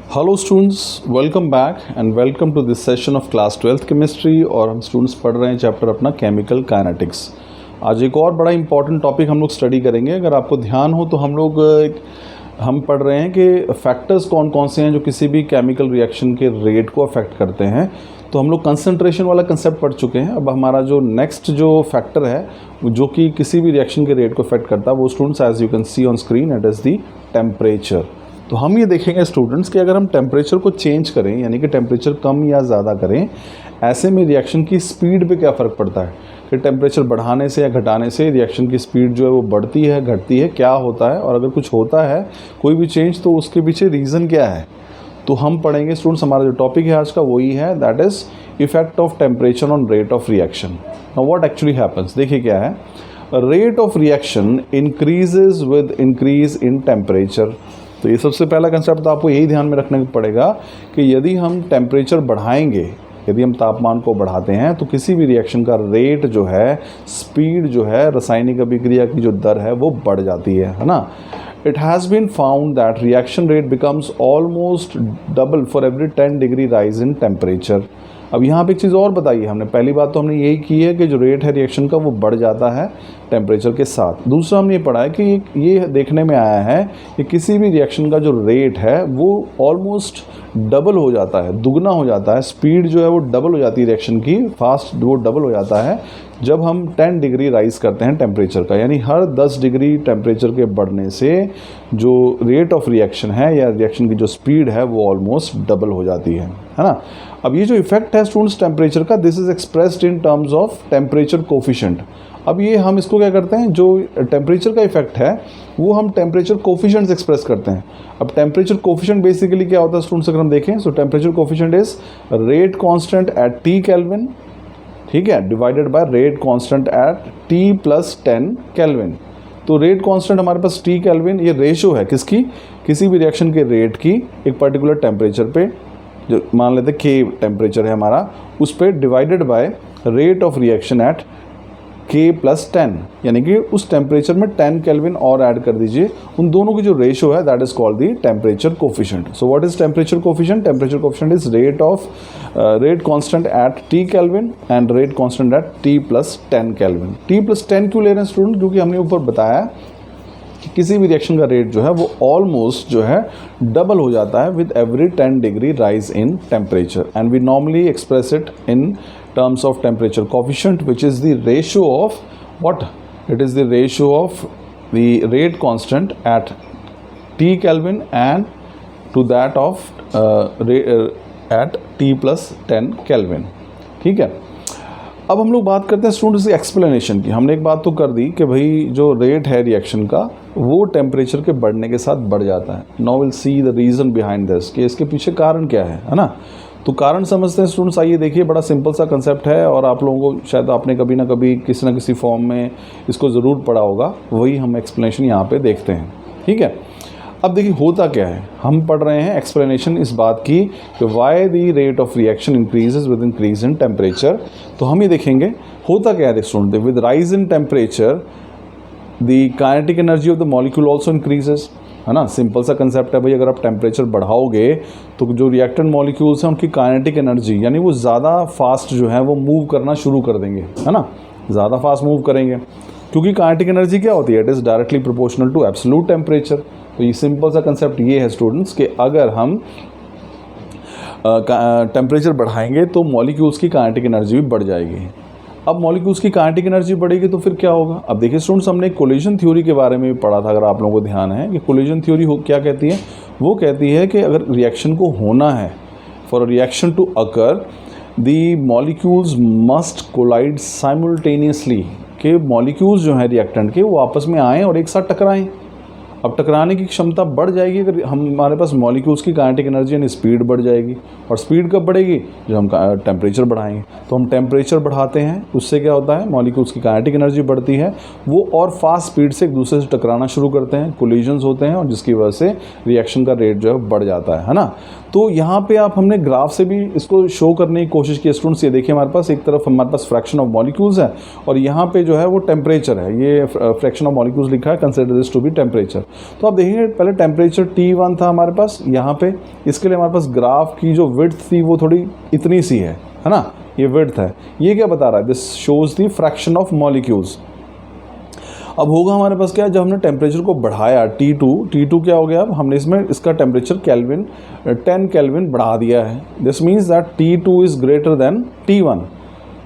Hello students, welcome back and welcome to this session of class 12th chemistry. और हम students पढ़ रहे हैं चैप्टर अपना केमिकल काइनेटिक्स। आज एक और बड़ा इंपॉर्टेंट टॉपिक हम लोग स्टडी करेंगे। अगर आपको ध्यान हो तो हम पढ़ रहे हैं कि फैक्टर्स कौन कौन से हैं जो किसी भी केमिकल रिएक्शन के रेट को अफेक्ट करते हैं। तो हम लोग कंसंट्रेशन वाला कंसेप्ट पढ़ चुके हैं। अब हमारा जो नेक्स्ट जो फैक्टर है जो कि किसी भी रिएक्शन के रेट को अफेक्ट करता है वो students as you can see on screen it is the temperature. तो हम ये देखेंगे स्टूडेंट्स कि अगर हम टेम्परेचर को चेंज करें यानी कि टेम्परेचर कम या ज़्यादा करें, ऐसे में रिएक्शन की स्पीड पे क्या फ़र्क पड़ता है कि टेम्परेचर बढ़ाने से या घटाने से रिएक्शन की स्पीड जो है वो बढ़ती है घटती है, क्या होता है, और अगर कुछ होता है कोई भी चेंज तो उसके पीछे रीज़न क्या है। तो हम पढ़ेंगे स्टूडेंट्स, हमारा जो टॉपिक है आज का वही है, that is effect of temperature on rate of reaction. Now what actually happens, देखिए क्या है। Rate of reaction increases with increase in temperature. तो ये सबसे पहला कंसेप्ट तो आपको यही ध्यान में रखना पड़ेगा कि यदि हम टेम्परेचर बढ़ाएंगे, यदि हम तापमान को बढ़ाते हैं तो किसी भी रिएक्शन का रेट जो है, स्पीड जो है, रासायनिक अभिक्रिया की जो दर है वो बढ़ जाती है ना। It has been found that reaction rate becomes almost double for every 10 degree rise in temperature। अब यहाँ पे एक चीज़ और बताई है हमने। पहली बात तो हमने यही की है कि जो रेट है रिएक्शन का वो बढ़ जाता है टेम्परेचर के साथ। दूसरा हमने ये पढ़ा है कि ये देखने में आया है कि किसी भी रिएक्शन का जो रेट है वो ऑलमोस्ट डबल हो जाता है, दुगना हो जाता है। स्पीड जो है वो डबल हो जाती है रिएक्शन की, फास्ट वो डबल हो जाता है जब हम 10 डिग्री राइज करते हैं टेम्परेचर का। यानी हर 10 डिग्री टेम्परेचर के बढ़ने से जो रेट ऑफ रिएक्शन है या रिएक्शन की जो स्पीड है वो ऑलमोस्ट डबल हो जाती है ना। अब ये जो इफेक्ट है स्टूडेंट्स टेम्परेचर का, this is expressed in terms of temperature coefficient. अब ये हम इसको क्या करते हैं, जो टेम्परेचर का इफेक्ट है वो हम टेम्परेचर कोफिशिएंट एक्सप्रेस करते हैं। अब टेम्परेचर कोफिशिएंट बेसिकली क्या होता है स्टूडेंट्स, अगर हम देखें सो temperature coefficient is rate constant at T kelvin, ठीक है, divided by rate constant at T plus 10 kelvin. तो रेट कांस्टेंट हमारे पास टी केल्विन, ये रेशो है किसकी, किसी भी रिएक्शन के रेट की एक पर्टिकुलर टेम्परेचर पे, जो मान लेते के टेम्परेचर है हमारा, उस पर divided by rate of reaction at के प्लस 10, यानी कि उस टेम्परेचर में 10 केल्विन और ऐड कर दीजिए। उन दोनों की जो रेशो है that is called the temperature coefficient. So what is temperature coefficient? Temperature coefficient is rate constant at T kelvin and rate constant at T plus 10 kelvin. T plus 10 क्यों ले रहे हैं स्टूडेंट? क्योंकि हमने ऊपर बताया कि किसी भी रिएक्शन का रेट जो है वो ऑलमोस्ट जो है डबल हो जाता है with every 10 degree rise in temperature, and we normally express it in terms of temperature coefficient, which is the ratio of what? It is the ratio of the rate constant at T Kelvin and to that of at T plus 10 Kelvin। ठीक है। अब हम लोग बात करते हैं students की explanation की। हमने एक बात तो कर दी कि भाई जो रेट है रिएक्शन का वो टेम्परेचर के बढ़ने के साथ बढ़ जाता है। Now will see the reason behind this, कि इसके पीछे कारण क्या है ना। तो कारण समझते हैं स्टूडेंट्स। आइए देखिए, बड़ा सिंपल सा कंसेप्ट है और आप लोगों को शायद आपने कभी ना कभी किसी न किसी फॉर्म में इसको ज़रूर पढ़ा होगा। वही हम एक्सप्लेनेशन यहाँ पे देखते हैं, ठीक है। अब देखिए होता क्या है, हम पढ़ रहे हैं एक्सप्लेनेशन इस बात की कि why the rate of reaction increases with increase in temperature. तो हम ये देखेंगे होता क्या है student, with rise in temperature the kinetic energy of the molecule also increases, है ना। सिंपल सा कंसेप्ट है भाई, अगर आप टेम्परेचर बढ़ाओगे तो जो रिएक्टेंट मॉलिक्यूल्स हैं उनकी काइनेटिक एनर्जी यानी वो ज़्यादा फास्ट जो है वो मूव करना शुरू कर देंगे, है ना, ज़्यादा फास्ट मूव करेंगे। क्योंकि काइनेटिक एनर्जी क्या होती है, it is directly proportional to absolute temperature. तो ये सिंपल सा कंसेप्ट ये है स्टूडेंट्स कि अगर हम टेम्परेचर बढ़ाएंगे तो मॉलिक्यूल्स की काइनेटिक एनर्जी भी बढ़ जाएगी। अब मॉलिक्यूल्स की काइनेटिक एनर्जी बढ़ेगी तो फिर क्या होगा। अब देखिए स्टूडेंट्स, हमने कोलिजन थ्योरी के बारे में भी पढ़ा था, अगर आप लोगों को ध्यान है कि कोलिजन थ्योरी क्या कहती है। वो कहती है कि अगर रिएक्शन को होना है, for a reaction to occur the molecules must collide simultaneously, कि मॉलिक्यूल्स जो हैं रिएक्टेंट के वो आपस में आएँ और एक साथ टकराएँ। अब टकराने की क्षमता बढ़ जाएगी अगर हमारे पास मॉलिक्यूल्स की काइनेटिक एनर्जी यानी स्पीड बढ़ जाएगी। और स्पीड कब बढ़ेगी, जब हम टेम्परेचर बढ़ाएंगे। तो हम टेम्परेचर बढ़ाते हैं, उससे क्या होता है, मॉलिक्यूल्स की काइनेटिक एनर्जी बढ़ती है, वो और फास्ट स्पीड से एक दूसरे से टकराना शुरू करते हैं, कोलिजन्स होते हैं, और जिसकी वजह से रिएक्शन का रेट जो है बढ़ जाता है ना। तो यहाँ पे हमने ग्राफ से भी इसको शो करने की कोशिश की स्टूडेंट्स। ये देखिए हमारे पास एक तरफ हमारे पास फ्रैक्शन ऑफ मॉलिक्यूल्स है और यहाँ पे जो है वो टेम्परेचर है। ये फ्रैक्शन ऑफ मॉलिक्यूल्स लिखा है, consider this to be temperature. तो आप देखेंगे पहले टेम्परेचर T1 था हमारे पास यहाँ पे, इसके लिए हमारे पास ग्राफ की जो विड्थ थी वो थोड़ी इतनी सी है ना, ये विड्थ है। ये क्या बता रहा है? This shows the fraction of molecules. अब होगा हमारे पास क्या, जब हमने टेम्परेचर को बढ़ाया T2 क्या हो गया, अब हमने इसमें इसका टेम्परेचर केल्विन 10 केल्विन बढ़ा दिया है। This means that T2 is greater than T1,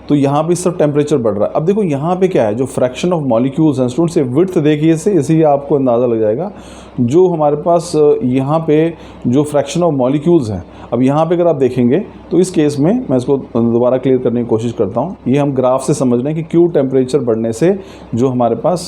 तो यहाँ पे इस तरफ टेम्परेचर बढ़ रहा है। अब देखो यहाँ पे क्या है, जो फ्रैक्शन ऑफ मॉलिक्यूल्स हैं स्टूडेंट्स, ये विड्थ देखिए से इसी आपको अंदाज़ा लग जाएगा। जो हमारे पास यहाँ पे जो फ्रैक्शन ऑफ मॉलिक्यूल्स हैं, अब यहाँ पे अगर आप देखेंगे तो इस केस में मैं इसको दोबारा क्लियर करने की कोशिश करता हूँ। ये हम ग्राफ से समझ रहे हैं कि क्यों टेम्परेचर बढ़ने से जो हमारे पास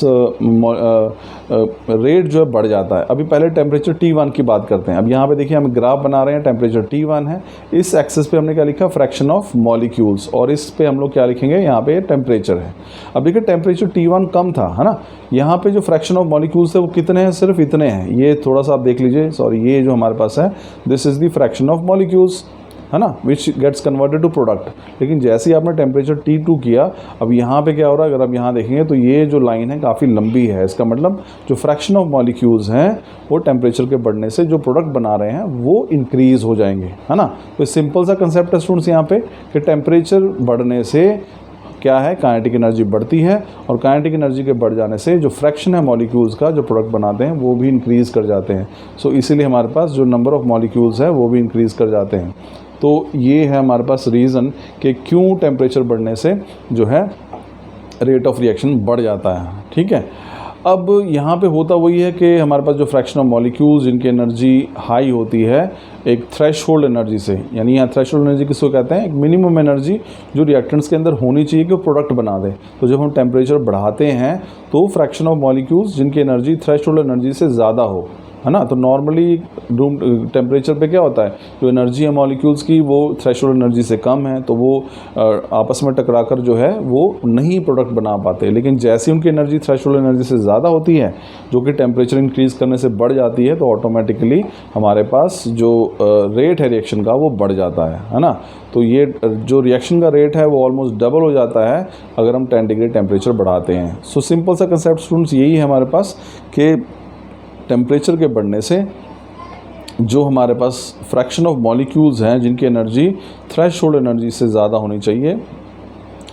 रेट जो है बढ़ जाता है। अभी पहले टेम्परेचर T1 की बात करते हैं। अब यहाँ पे देखिए हम ग्राफ बना रहे हैं, टेम्परेचर T1 है, इस एक्सेस पे हमने क्या लिखा, फ्रैक्शन ऑफ मॉलिक्यूल्स, और इस पे हम लोग क्या लिखेंगे, यहाँ पे टेम्परेचर है। अब देखिए टेम्परेचर T1 कम था, है ना, यहाँ पे जो फ्रैक्शन ऑफ मॉलिक्यूल्स है वो कितने हैं, सिर्फ इतने हैं। ये थोड़ा सा आप देख लीजिए, सॉरी, ये जो हमारे पास है this is the fraction of molecules, है ना, which gets converted to product. लेकिन जैसे ही आपने टेम्परेचर T2 किया, अब यहाँ पे क्या हो रहा है, अगर आप यहाँ देखेंगे तो ये जो लाइन है काफ़ी लंबी है। इसका मतलब जो फ्रैक्शन ऑफ मॉलिक्यूल्स हैं वो टेम्परेचर के बढ़ने से जो प्रोडक्ट बना रहे हैं वो इंक्रीज हो जाएंगे, है ना। तो सिंपल सा कंसेप्ट है स्टूडेंट्स यहाँ पे कि टेम्परेचर बढ़ने से क्या है, काइनेटिक एनर्जी बढ़ती है, और काइनेटिक एनर्जी के बढ़ जाने से जो फ्रैक्शन है मॉलिक्यूल्स का, जो प्रोडक्ट बनाते हैं वो भी इंक्रीज़ कर जाते हैं। सो इसीलिए हमारे पास जो नंबर ऑफ मॉलिक्यूल्स है वो भी इंक्रीज़ कर जाते हैं। तो ये है हमारे पास रीज़न कि क्यों टेम्परेचर बढ़ने से जो है रेट ऑफ रिएक्शन बढ़ जाता है, ठीक है। अब यहाँ पे होता वही है कि हमारे पास जो फ्रैक्शन ऑफ मॉलिक्यूल्स जिनकी एनर्जी हाई होती है एक थ्रेशोल्ड एनर्जी से, यानी यहाँ थ्रेशोल्ड एनर्जी किसको कहते हैं, एक मिनिमम एनर्जी जो रिएक्टेंट्स के अंदर होनी चाहिए कि वो प्रोडक्ट बना दे। तो जब हम टेम्परेचर बढ़ाते हैं तो फ्रैक्शन ऑफ मॉलिक्यूल्स जिनकी एनर्जी थ्रेशोल्ड एनर्जी से ज़्यादा हो, है ना। तो नॉर्मली रूम टेम्परेचर पे क्या होता है, जो एनर्जी है मॉलिक्यूल्स की वो थ्रेशोल्ड एनर्जी से कम है, तो वो आपस में टकराकर जो है वो नहीं प्रोडक्ट बना पाते। लेकिन जैसे उनकी एनर्जी थ्रेशोल्ड एनर्जी से ज़्यादा होती है, जो कि टेम्परेचर इंक्रीज़ करने से बढ़ जाती है, तो ऑटोमेटिकली हमारे पास जो रेट है रिएक्शन का वो बढ़ जाता है ना। तो ये जो रिएक्शन का रेट है वो ऑलमोस्ट डबल हो जाता है अगर हम 10 डिग्री टेम्परेचर बढ़ाते हैं। सो सिंपल सा कंसेप्ट स्टूडेंट्स यही है हमारे पास कि टेम्परेचर के बढ़ने से जो हमारे पास फ्रैक्शन ऑफ मॉलिक्यूल्स हैं जिनकी एनर्जी थ्रेशोल्ड एनर्जी से ज़्यादा होनी चाहिए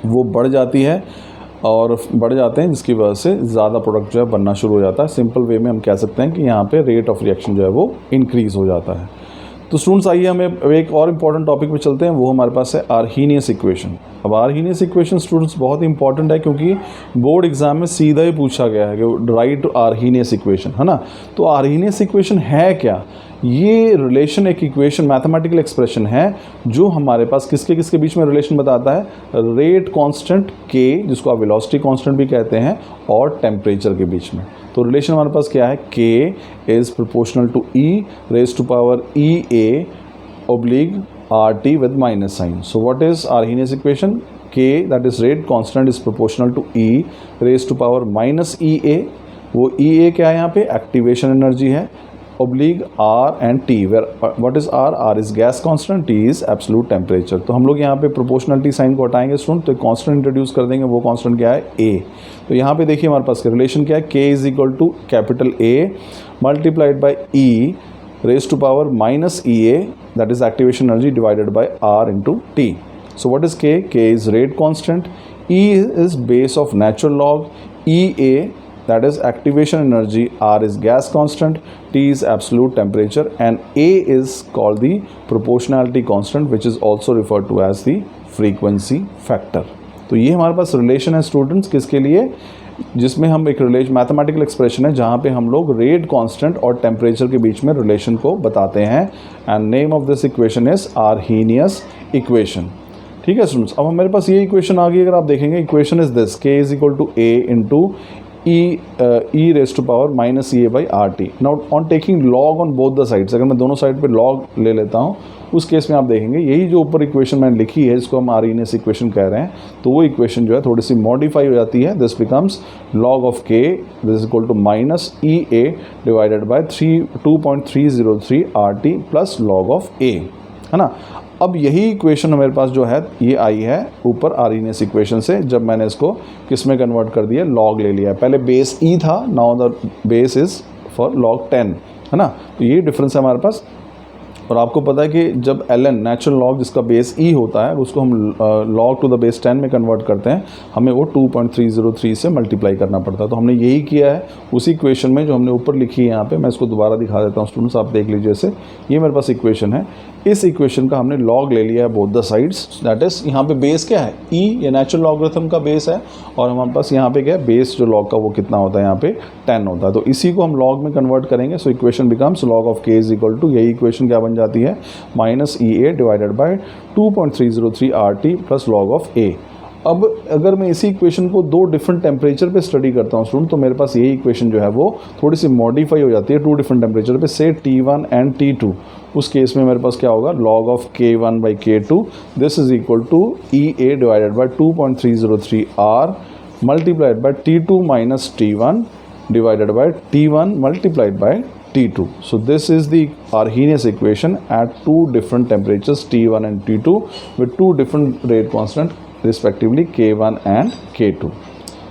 वो बढ़ जाती है और बढ़ जाते हैं, जिसकी वजह से ज़्यादा प्रोडक्ट जो है बनना शुरू हो जाता है। सिंपल वे में हम कह सकते हैं कि यहाँ पे रेट ऑफ रिएक्शन जो है वो इंक्रीज़ हो जाता है। तो स्टूडेंट्स आइए हमें एक और इम्पॉर्टेंट टॉपिक पे चलते हैं, वो हमारे पास है आर्हीनियस इक्वेशन। अब आर्हीनियस इक्वेशन स्टूडेंट्स बहुत इंपॉर्टेंट है क्योंकि बोर्ड एग्जाम में सीधा ही पूछा गया है कि राइट आर्हीनियस इक्वेशन, है ना। तो आर्हीनियस इक्वेशन है क्या, ये रिलेशन एक इक्वेशन मैथमेटिकल एक्सप्रेशन है जो हमारे पास किसके किसके बीच में रिलेशन बताता है, रेट कांस्टेंट के, जिसको आप वेलोसिटी कांस्टेंट भी कहते हैं, और टेम्परेचर के बीच में। तो रिलेशन हमारे पास क्या है, K is proportional to e raise to power E A oblique R T with minus sign. So what is Arrhenius equation, K that is rate constant is proportional to e raise to power minus E A. वो E A क्या है, यहाँ पे activation energy है, oblique R and T, where what is R, R is gas constant, T is absolute temperature. तो हम लोग यहाँ पे प्रोपोर्शनलिटी साइन को हटाएंगे स्टूडेंट, तो कांस्टेंट इंट्रोड्यूस कर देंगे, वो कांस्टेंट क्या है, ए। तो यहाँ पे देखिए हमारे पास रिलेशन क्या है, K is equal to capital A multiplied by E raise to power minus E A, that is activation energy divided by R into T. So what is K, K is rate constant, E is base of natural log, E A that is activation energy, R is gas constant, T is absolute temperature, and A is called the proportionality constant, which is also referred to as the frequency factor. तो ये हमारे पास relation है students किसके लिए, जिसमें हम एक relation mathematical expression है जहाँ पे हम लोग रेट कांस्टेंट और टेम्परेचर के बीच में रिलेशन को बताते हैं, and name of this equation is Arrhenius equation. ठीक है स्टूडेंट्स, अब हमारे पास ये इक्वेशन आ गई। अगर आप देखेंगे equation is this, K is equal to A into e raised to power minus e a by RT. Now on taking log on both the sides, अगर मैं दोनों साइड पे log ले लेता हूँ, उस केस में आप देखेंगे यही जो ऊपर इक्वेशन मैंने लिखी है जिसको हम आर्हीनियस इक्वेशन कह रहे हैं, तो वो इक्वेशन जो है थोड़ी सी मॉडिफाई हो जाती है। This becomes log of k this is equal to minus E A divided by 2.303 RT plus log of a, है ना। अब यही इक्वेशन हमारे पास जो है ये आई है ऊपर आर्हीनियस इक्वेशन से, जब मैंने इसको किस में कन्वर्ट कर दिया, लॉग ले लिया। पहले बेस ई था, now the base is for log 10, है ना। तो ये डिफरेंस है हमारे पास। और आपको पता है कि जब ln नेचुरल लॉग जिसका बेस e होता है उसको हम log टू द बेस 10 में कन्वर्ट करते हैं, हमें वो 2.303 से मल्टीप्लाई करना पड़ता है। तो हमने यही किया है उसी इक्वेशन में जो हमने ऊपर लिखी है यहाँ पे। मैं इसको दोबारा दिखा देता हूँ स्टूडेंट्स, आप देख लीजिए इसे। ये मेरे पास इक्वेशन है, इस इक्वेशन का हमने लॉग ले लिया है both the sides. That is यहाँ पे बेस क्या है, e, ये नेचुरल लॉगरिथम का बेस है, और हमारे पास यहाँ पे क्या है, बेस जो लॉग का वो कितना होता है, यहाँ पे 10 होता है। तो इसी को हम लॉग में कन्वर्ट करेंगे। So equation becomes log of k is equal to, यही इक्वेशन क्या बन जाती है, -EA divided by 2.303 RT plus log of a। अब अगर मैं इसी इक्वेशन को दो डिफरेंट टेम्परेचर पे स्टडी करता हूँ स्टूडेंट, तो मेरे पास यही इक्वेशन जो है वो थोड़ी सी मॉडिफाई हो जाती है टू डिफरेंट टेम्परेचर पे, से T1 एंड T2। उस केस में मेरे पास क्या होगा, log of K1 by K2 this is equal to EA divided by 2.303 R multiplied by T2 minus T1 divided by T1 multiplied by T2. So this is the Arrhenius equation at two different temperatures T1 and T2 with two different rate constant respectively K1 and K2.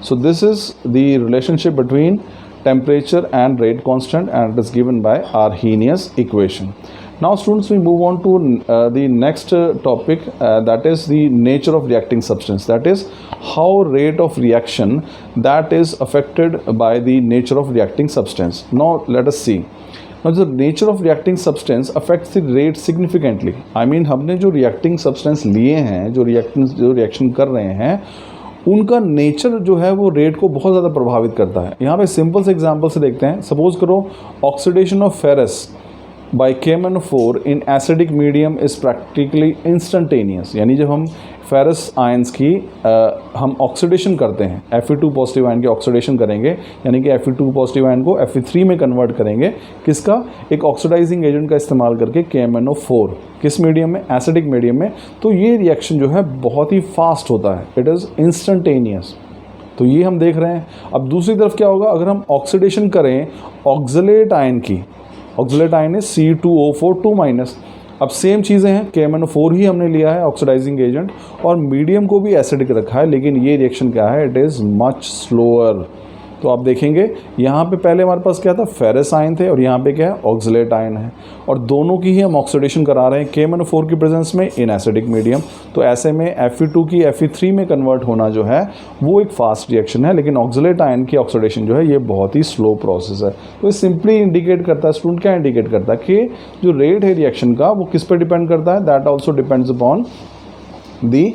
So this is the relationship between temperature and rate constant, and it is given by Arrhenius equation. Now students, we move on to the next topic, that is the nature of reacting substance, that is how rate of reaction that is affected by the nature of reacting substance. Now let us see. Now the nature of reacting substance affects the rate significantly. I mean हमने जो reacting substance लिए हैं, जो reaction कर रहे हैं, उनका nature जो है वो रेट को बहुत ज़्यादा प्रभावित करता है। यहाँ पे सिंपल से एग्जांपल से देखते हैं। सपोज करो oxidation of ferrous by KMnO4 in acidic medium is practically instantaneous. यानी जब हम फेरस आयंस की हम ऑक्सीडेशन करते हैं, Fe2 पॉजिटिव आयन की ऑक्सीडेशन करेंगे, यानी कि Fe2 पॉजिटिव आयन को Fe3 में कन्वर्ट करेंगे, किसका, एक ऑक्सीडाइजिंग एजेंट का इस्तेमाल करके KMnO4, किस मीडियम में, एसिडिक मीडियम में। तो ये रिएक्शन जो है बहुत ही फास्ट होता है, इट इज़ इंस्टेंटेनियस। तो ये हम देख रहे हैं। अब दूसरी तरफ क्या होगा, अगर हम ऑक्सीडेशन करें ऑक्सलेट आयन की, ऑक्सलेट आयन है C2O4 2-। अब सेम चीज़ें हैं, KMnO4 ही हमने लिया है ऑक्सीडाइजिंग एजेंट, और मीडियम को भी एसिडिक रखा है, लेकिन ये रिएक्शन क्या है, इट इज़ मच स्लोअर। तो आप देखेंगे यहाँ पे पहले हमारे पास क्या था, फेरस आयन थे, और यहाँ पे क्या है, ऑक्सलेट आयन है, और दोनों की ही हम ऑक्सीडेशन करा रहे हैं KMnO4 की प्रेजेंस में इन एसिडिक मीडियम। तो ऐसे में Fe2 की Fe3 में कन्वर्ट होना जो है वो एक फास्ट रिएक्शन है, लेकिन ऑक्सलेट आयन की ऑक्सीडेशन जो है ये बहुत ही स्लो प्रोसेस है। तो ये सिंपली इंडिकेट करता है स्टूडेंट, क्या इंडिकेट करता है कि जो रेट है रिएक्शन का वो किस पर डिपेंड करता है, that also depends upon the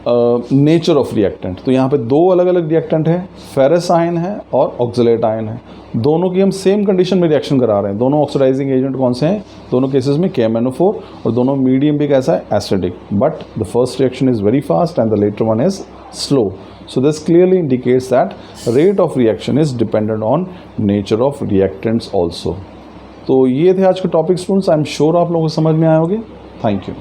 nature of reactant. तो यहाँ पे दो अलग अलग रिएक्टेंट हैं, फेरस आयन है और ऑक्सलेट आयन है, दोनों की हम सेम कंडीशन में रिएक्शन करा रहे हैं। दोनों ऑक्सीडाइजिंग एजेंट कौन से हैं, दोनों केसेस में KMnO4, और दोनों मीडियम भी कैसा है, acidic, but the first reaction is very fast and the latter one is slow. So this clearly indicates that rate of reaction is dependent on nature of reactants also. तो ये थे आज के topic students, I am sure आप लोगों को समझ में आए होंगे। Thank you.